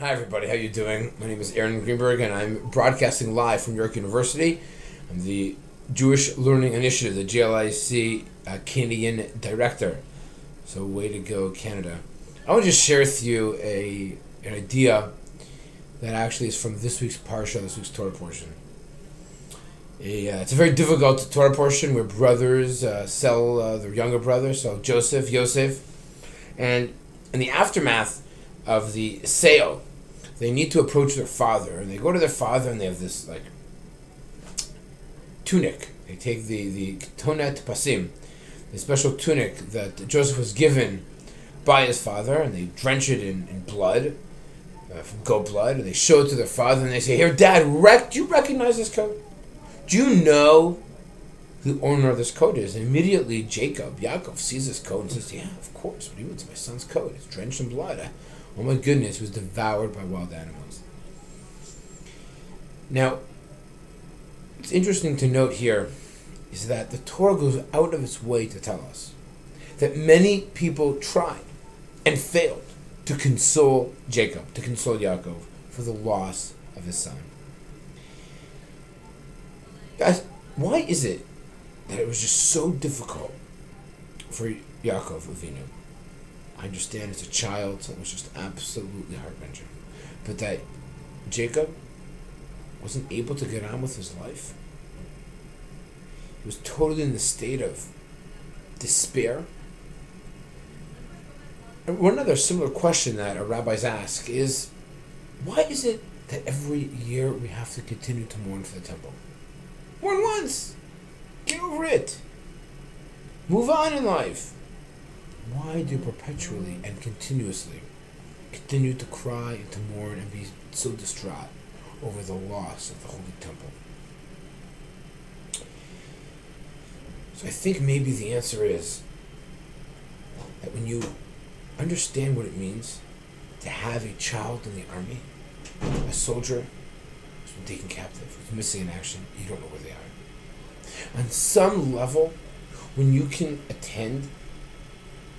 Hi everybody, how you doing? My name is Rabbi Greenberg and I'm broadcasting live from York University. I'm the Jewish Learning Initiative, the JLIC Canadian Director. So way to go, Canada. I want to just share with you an idea that actually is from this week's Parsha, this week's Torah portion. It's a very difficult Torah portion where brothers sell their younger brother, so Yosef, and in the aftermath of the sale, they need to approach their father, and they go to their father, and they have this tunic. They take the tonet pasim, the special tunic that Joseph was given by his father, and they drench it in blood, from goat blood, and they show it to their father, and they say, "Here, Dad, do you recognize this coat? Do you know who the owner of this coat is?" And immediately Yaakov sees this coat and says, "Yeah, of course. What do you mean? It's my son's coat. It's drenched in blood. Oh my goodness, it was devoured by wild animals." Now, what's interesting to note here is that the Torah goes out of its way to tell us that many people tried and failed to console Yaakov, for the loss of his son. Guys, why is it that it was just so difficult for Yaakov Avinu? I understand as a child, so it was just absolutely heart-wrenching. But that Jacob wasn't able to get on with his life. He was totally in the state of despair. And one other similar question that our rabbis ask is, why is it that every year we have to continue to mourn for the temple? Mourn once! Get over it! Move on in life! Why do you perpetually and continuously continue to cry and to mourn and be so distraught over the loss of the Holy Temple? So I think maybe the answer is that when you understand what it means to have a child in the army, a soldier who's been taken captive, who's missing in action, you don't know where they are. On some level, when you can attend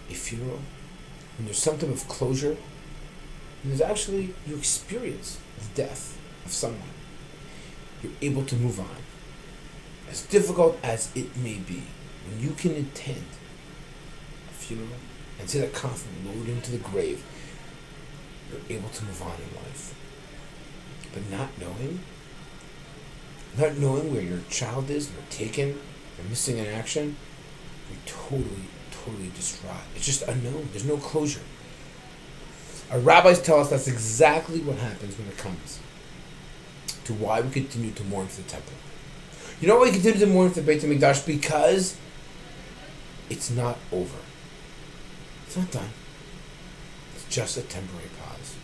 a funeral, when there's some type of closure, there's actually, you experience the death of someone, you're able to move on. As difficult as it may be, when you can attend a funeral and see that coffin lowered into the grave, you're able to move on in life. But not knowing where your child is, they're taken, they're missing in action, you're totally distraught. It's just unknown. There's no closure. Our rabbis tell us that's exactly what happens when it comes to why we continue to mourn for the temple. You know why we continue to mourn for the Beit HaMikdash? Because it's not over. It's not done. It's just a temporary pause.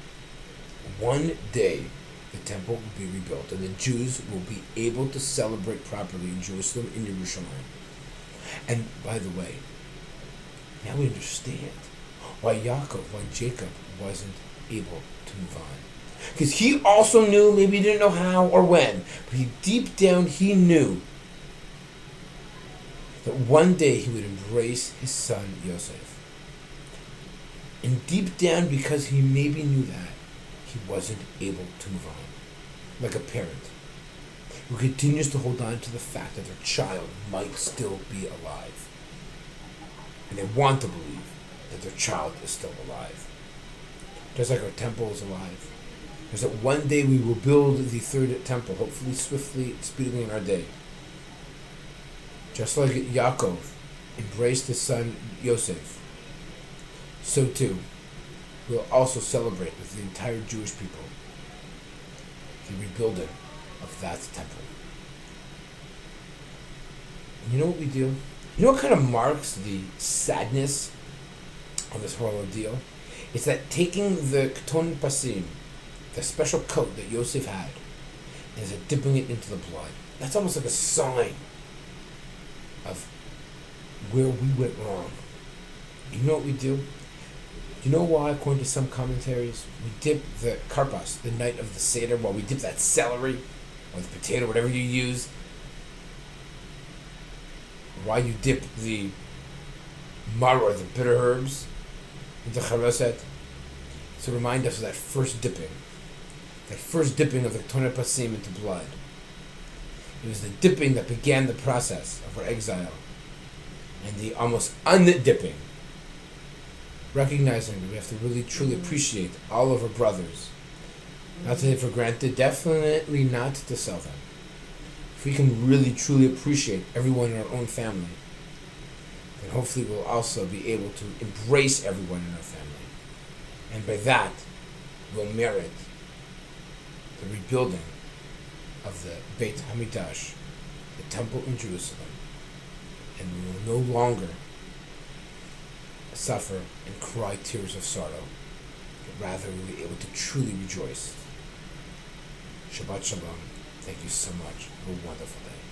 One day, the temple will be rebuilt, and the Jews will be able to celebrate properly in Jerusalem, in Yerushalayim. And by the way, now we understand why Jacob wasn't able to move on. Because he also knew, maybe he didn't know how or when, but deep down he knew that one day he would embrace his son Yosef. And deep down, because he maybe knew that, he wasn't able to move on. Like a parent who continues to hold on to the fact that their child might still be alive. And they want to believe that their child is still alive. Just like our temple is alive. There's that one day we will build the third temple, hopefully swiftly, speedily in our day. Just like Yaakov embraced his son Yosef, so too we'll also celebrate with the entire Jewish people the rebuilding of that temple. And you know what we do? You know what kind of marks the sadness of this whole ordeal? It's that taking the keton pasim, the special coat that Yosef had, and is it dipping it into the blood. That's almost like a sign of where we went wrong. You know what we do? You know why, according to some commentaries, we dip the karpas the night of the Seder, while we dip that celery or the potato, whatever you use? Why you dip the maror, the bitter herbs, into charoset? to remind us of that first dipping of the Toner Pasim into blood. It was the dipping that began the process of our exile, and the almost undipping, recognizing that we have to really truly appreciate all of our brothers, not to take for granted, definitely not to sell them. If we can really truly appreciate everyone in our own family, then hopefully we'll also be able to embrace everyone in our family. And by that, we'll merit the rebuilding of the Beit HaMikdash, the temple in Jerusalem. And we will no longer suffer and cry tears of sorrow, but rather we'll be able to truly rejoice. Shabbat Shalom. Thank you so much. Have a wonderful day.